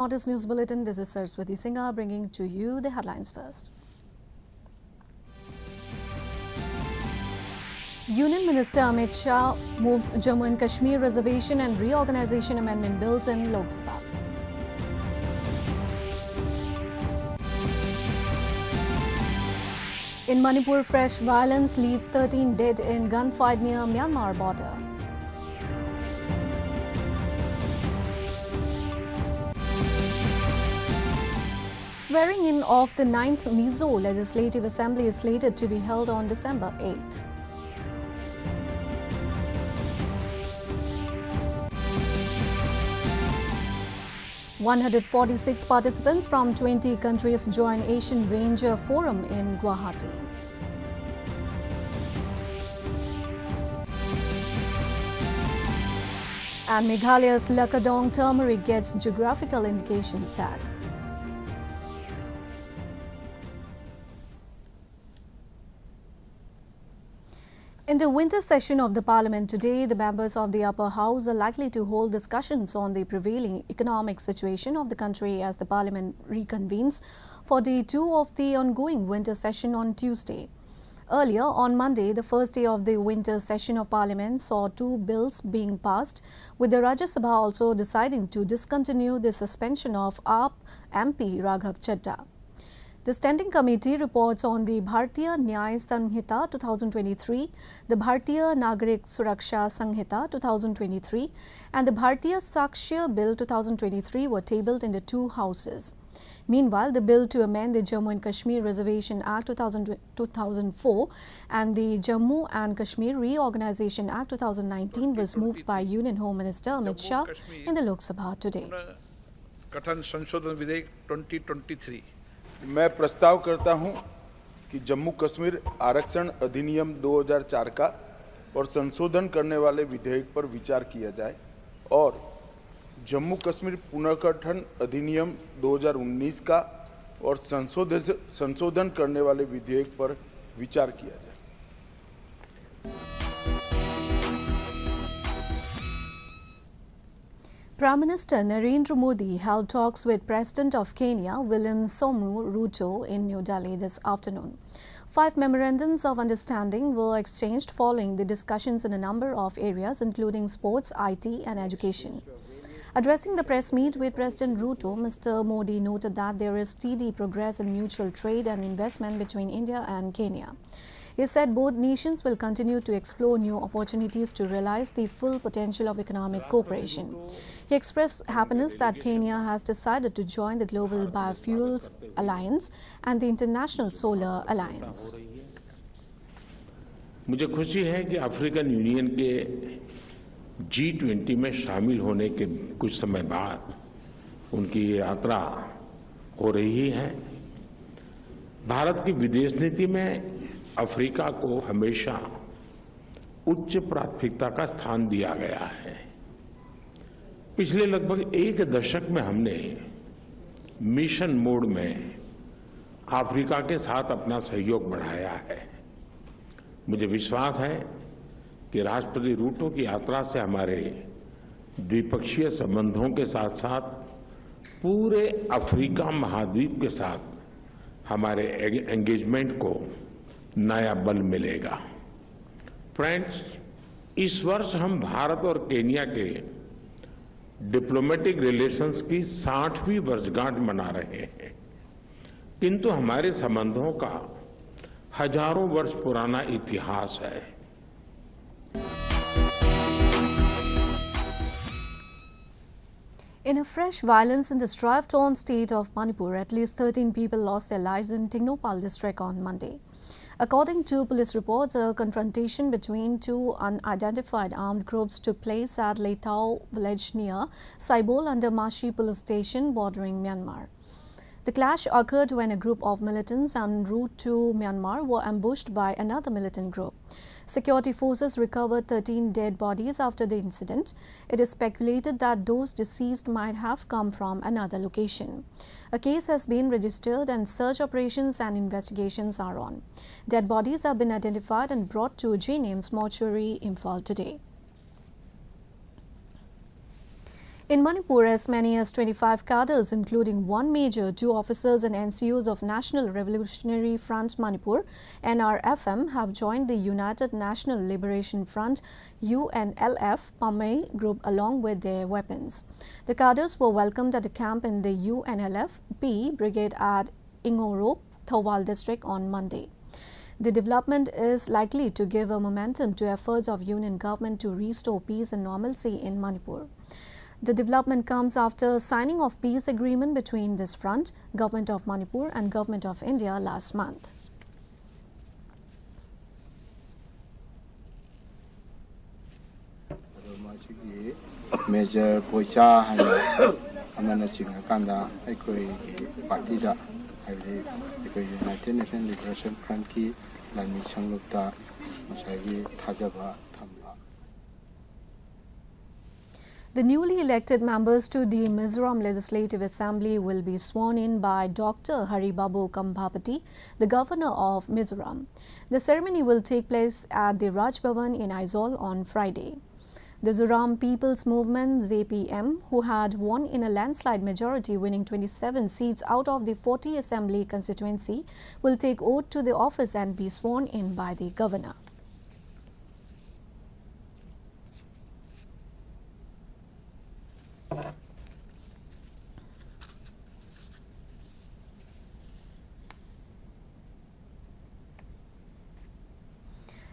Notice News Bulletin. This is Saraswati Singha bringing to you the headlines first. Union Minister Amit Shah moves Jammu and Kashmir Reservation and Reorganization Amendment Bills in Lok Sabha. In Manipur, fresh violence leaves 13 dead in gunfight near Myanmar border. Swearing in of the 9th Mizo Legislative Assembly is slated to be held on December 8th. "146 participants from 20 countries join Asian Ranger Forum in Guwahati. And Meghalaya's Lakadong turmeric gets geographical indication tag. In the winter session of the Parliament today, the members of the upper house are likely to hold discussions on the prevailing economic situation of the country as the Parliament reconvenes for day 2 of the ongoing winter session on Tuesday. Earlier on Monday, the first day of the winter session of Parliament saw 2 bills being passed, with the Rajya Sabha also deciding to discontinue the suspension of AAP MP Raghav Chadha. The Standing Committee reports on the Bharatiya Nyay Sanhita 2023, the Bharatiya Nagarik Suraksha Sanhita 2023 and the Bharatiya Sakshya Bill 2023 were tabled in the 2 houses. Meanwhile, the bill to amend the Jammu and Kashmir Reservation Act 2004 and the Jammu and Kashmir Reorganization Act 2019 was moved by Union Home Minister Amit Shah in the Lok Sabha today. गठन संशोधन विधेयक 2023 मैं प्रस्ताव करता हूं कि जम्मू कश्मीर आरक्षण अधिनियम 2004 का और संशोधन करने वाले विधेयक पर विचार किया जाए और जम्मू कश्मीर पुनर्गठन अधिनियम 2019 का और संशोधन करने वाले विधेयक पर विचार किया जाए। Prime Minister Narendra Modi held talks with President of Kenya, William Ruto, in New Delhi this afternoon. 5 memorandums of understanding were exchanged following the discussions in a number of areas, including sports, IT and education. Addressing the press meet with President Ruto, Mr. Modi noted that there is steady progress in mutual trade and investment between India and Kenya. He said both nations will continue to explore new opportunities to realize the full potential of economic cooperation. He expressed happiness that Kenya has decided to join the Global Biofuels Alliance and the International Solar Alliance. मुझे खुशी है कि African union के G20 में शामिल होने के कुछ समय बाद उनकी यात्रा हो रही है। भारत की विदेश नीति में अफ्रीका को हमेशा उच्च प्राथमिकता का स्थान दिया गया है। पिछले लगभग 1 दशक में हमने मिशन मोड में अफ्रीका के साथ अपना सहयोग बढ़ाया है। मुझे विश्वास है कि राष्ट्रपति रूटो की यात्रा से हमारे द्विपक्षीय संबंधों के साथ साथ पूरे अफ्रीका महाद्वीप के साथ हमारे एंगेजमेंट को नया बल मिलेगा। फ्रेंड्स, इस वर्ष हम भारत और केन्या के डिप्लोमेटिक रिलेशंस की 60वीं वर्षगांठ मना रहे हैं, किंतु हमारे संबंधों का हजारों वर्ष पुराना इतिहास है। In a fresh violence in the strife-torn state of Manipur, at least 13 people lost their lives in Tingnopal district on Monday. According to police reports, a confrontation between 2 unidentified armed groups took place at Leitao village near Saibol under Mashi police station bordering Myanmar. The clash occurred when a group of militants en route to Myanmar were ambushed by another militant group. Security forces recovered 13 dead bodies after the incident. It is speculated that those deceased might have come from another location. A case has been registered and search operations and investigations are on. Dead bodies have been identified and brought to JNIM's mortuary Imphal today. In Manipur, as many as 25 cadres, including one major, 2 officers and NCOs of National Revolutionary Front Manipur (NRFM), have joined the United National Liberation Front (UNLF) Pamay group along with their weapons. The cadres were welcomed at a camp in the UNLF P Brigade at Ingorop, Thawal district on Monday. The development is likely to give a momentum to efforts of union government to restore peace and normalcy in Manipur. The development comes after signing of peace agreement between this front, Government of Manipur and Government of India last month. Major Pocha Amana Chingakanda, Party da United Nations Liberation Front ki Lami Changlukta Masagi Tajaba Tamba. The newly elected members to the Mizoram Legislative Assembly will be sworn in by Dr. Haribabu Kambhapati, the Governor of Mizoram. The ceremony will take place at the Raj Bhavan in Aizawl on Friday. The Zoram People's Movement (ZPM), who had won in a landslide majority, winning 27 seats out of the 40 Assembly constituency, will take oath to the office and be sworn in by the Governor.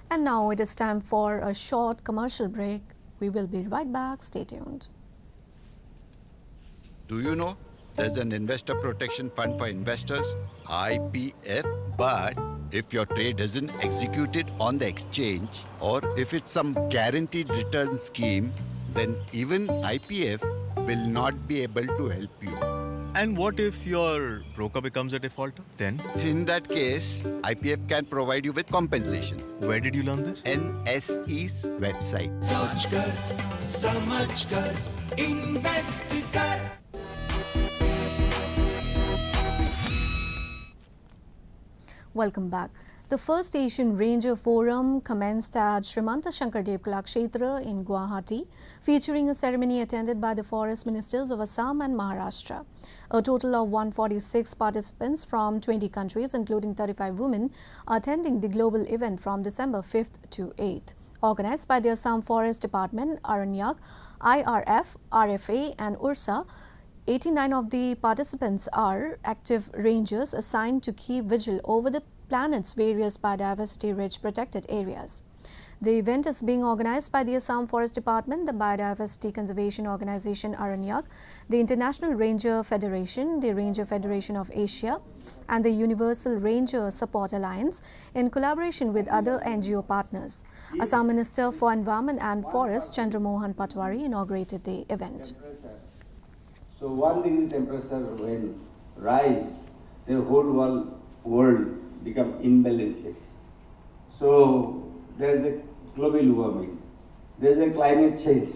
And now it is time for a short commercial break. We will be right back. Stay tuned. Do you know there's an investor protection fund for investors, IPF, but if your trade isn't executed on the exchange or if it's some guaranteed return scheme, then even IPF will not be able to help you. And what if your broker becomes a defaulter? Then, In that case, IPF can provide you with compensation. where did you learn this? NSE's website. Welcome back. The first Asian Ranger Forum commenced at Srimanta Shankardev Kalakshetra in Guwahati, featuring a ceremony attended by the Forest Ministers of Assam and Maharashtra. A total of 146 participants from 20 countries, including 35 women, are attending the global event from December 5th to 8th. Organized by the Assam Forest Department, Aranyak, IRF, RFA and URSA, 89 of the participants are active rangers assigned to keep vigil over the planet's various biodiversity-rich protected areas. The event is being organized by the Assam Forest Department, the Biodiversity Conservation Organization Aranyak, the International Ranger Federation, the Ranger Federation of Asia, and the Universal Ranger Support Alliance in collaboration with other NGO partners. Assam Minister for Environment and Forest, Chandra Mohan Patwari, inaugurated the event. So 1 degree temperature when rise, the whole world become imbalances. So there is a global warming, there is a climate change.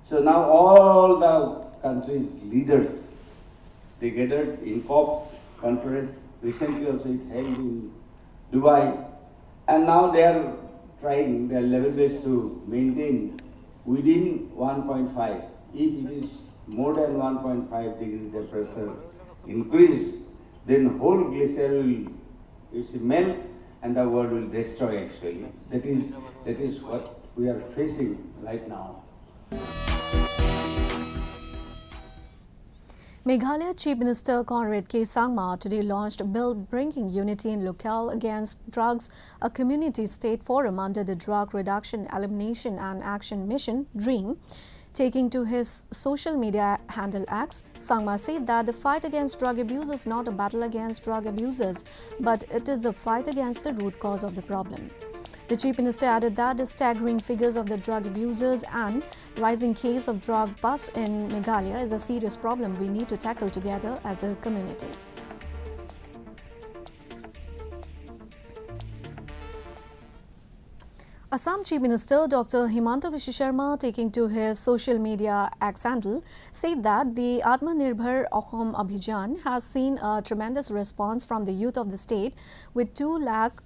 So now all the countries' leaders, they gathered in COP conference, recently also it held in Dubai, and now they are trying their level best to maintain within 1.5. If it is more than 1.5 degree temperature increase, then whole glacier will melt and the world will destroy actually. That is what we are facing right now. Meghalaya Chief Minister Conrad K Sangma today launched a bill bringing unity in locale against drugs, a community state forum under the Drug Reduction, Elimination and Action Mission, DREAM. Taking to his social media handle X, Sangma said that the fight against drug abuse is not a battle against drug abusers, but it is a fight against the root cause of the problem. The Chief Minister added that the staggering figures of the drug abusers and rising case of drug bust in Meghalaya is a serious problem we need to tackle together as a community. Assam Chief Minister Dr. Himanta Biswa Sharma, taking to his social media X handle, said that the Atmanirbhar Ahom Abhijan has seen a tremendous response from the youth of the state, with 2 lakh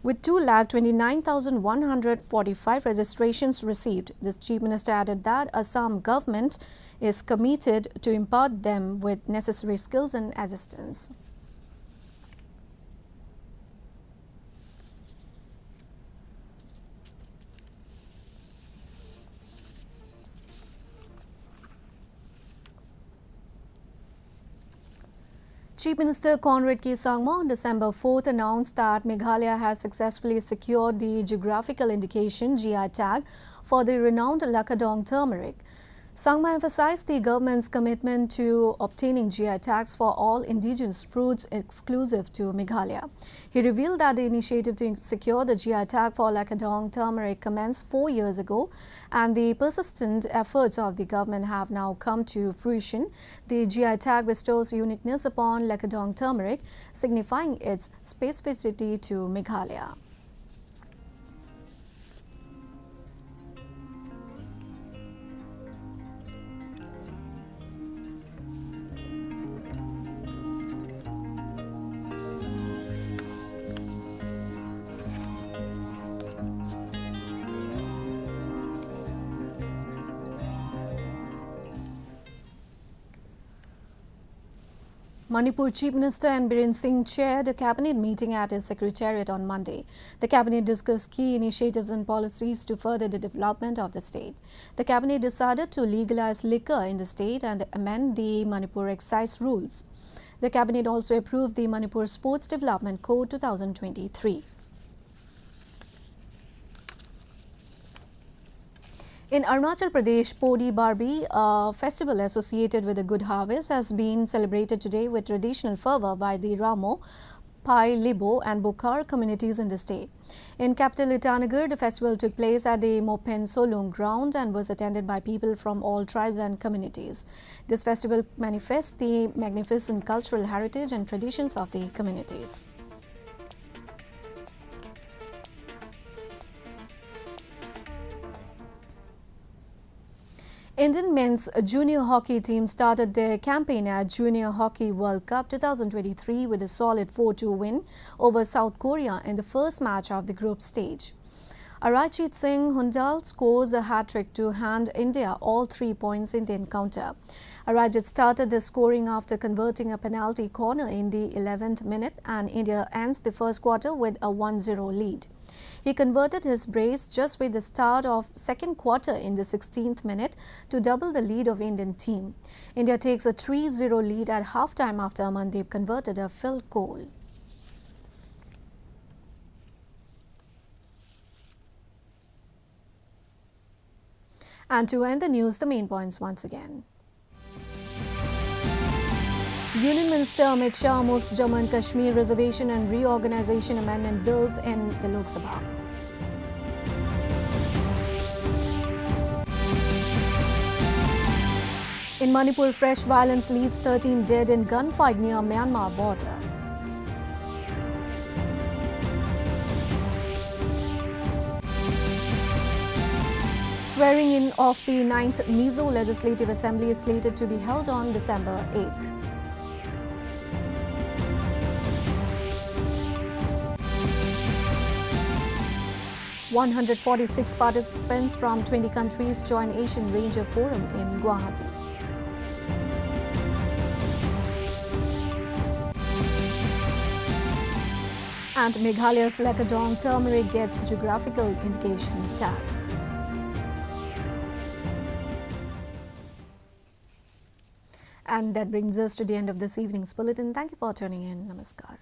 With 2,29,145 registrations received, the Chief Minister added that Assam government is committed to impart them with necessary skills and assistance. Chief Minister Conrad K Sangma on December 4th announced that Meghalaya has successfully secured the geographical indication GI tag for the renowned Lakadong turmeric. Sangma emphasized the government's commitment to obtaining GI tags for all indigenous fruits exclusive to Meghalaya. He revealed that the initiative to secure the GI tag for Lakadong turmeric commenced 4 years ago, and the persistent efforts of the government have now come to fruition. The GI tag bestows uniqueness upon Lakadong turmeric, signifying its specificity to Meghalaya. Manipur Chief Minister N. Biren Singh chaired a cabinet meeting at his secretariat on Monday. The cabinet discussed key initiatives and policies to further the development of the state. The cabinet decided to legalize liquor in the state and amend the Manipur excise rules. The cabinet also approved the Manipur Sports Development Code 2023. In Arunachal Pradesh, Podi Barbi, a festival associated with a good harvest, has been celebrated today with traditional fervour by the Ramo, Pai, Libo and Bokar communities in the state. In capital Itanagar, the festival took place at the Mopen Solong ground and was attended by people from all tribes and communities. This festival manifests the magnificent cultural heritage and traditions of the communities. Indian men's junior hockey team started their campaign at Junior Hockey World Cup 2023 with a solid 4-2 win over South Korea in the first match of the group stage. Arajit Singh Hundal scores a hat-trick to hand India all 3 points in the encounter. Arajit started the scoring after converting a penalty corner in the 11th minute, and India ends the first quarter with a 1-0 lead. He converted his brace just with the start of second quarter in the 16th minute to double the lead of Indian team. India takes a 3-0 lead at half-time after Amandeep converted a field goal. And to end the news, the main points once again. Union Minister Amit Shah moves Jammu and Kashmir Reservation and Reorganization Amendment Bills in the Lok Sabha. In Manipur, fresh violence leaves 13 dead in gunfight near Myanmar border. Swearing in of the 9th Mizo Legislative Assembly is slated to be held on December 8th. "146 participants from 20 countries join Asian Ranger Forum in Guwahati. And Meghalaya's Lakadong turmeric gets geographical indication tag. And that brings us to the end of this evening's bulletin. Thank you for tuning in. Namaskar.